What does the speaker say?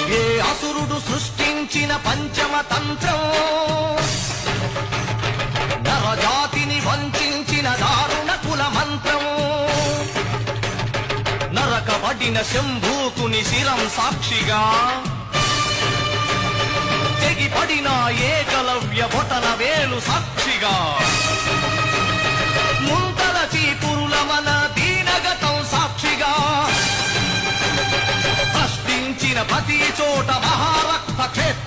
ఏ అసురుడు సృష్టించిన పంచమ తంత్రం, నరజాతిని వంచిన దారుణ కుల మంత్రం, నరకబడిన శంభూకుని శిరం సాక్షిగా, తెగిపడిన ఏకలవ్య బొటన వేలు సాక్షిగా, ముంతల చీపురుల మన దీనగతం సాక్షిగా, ప్రశ్నించిన ప్రతి చోట మహారక్త క్షేత్ర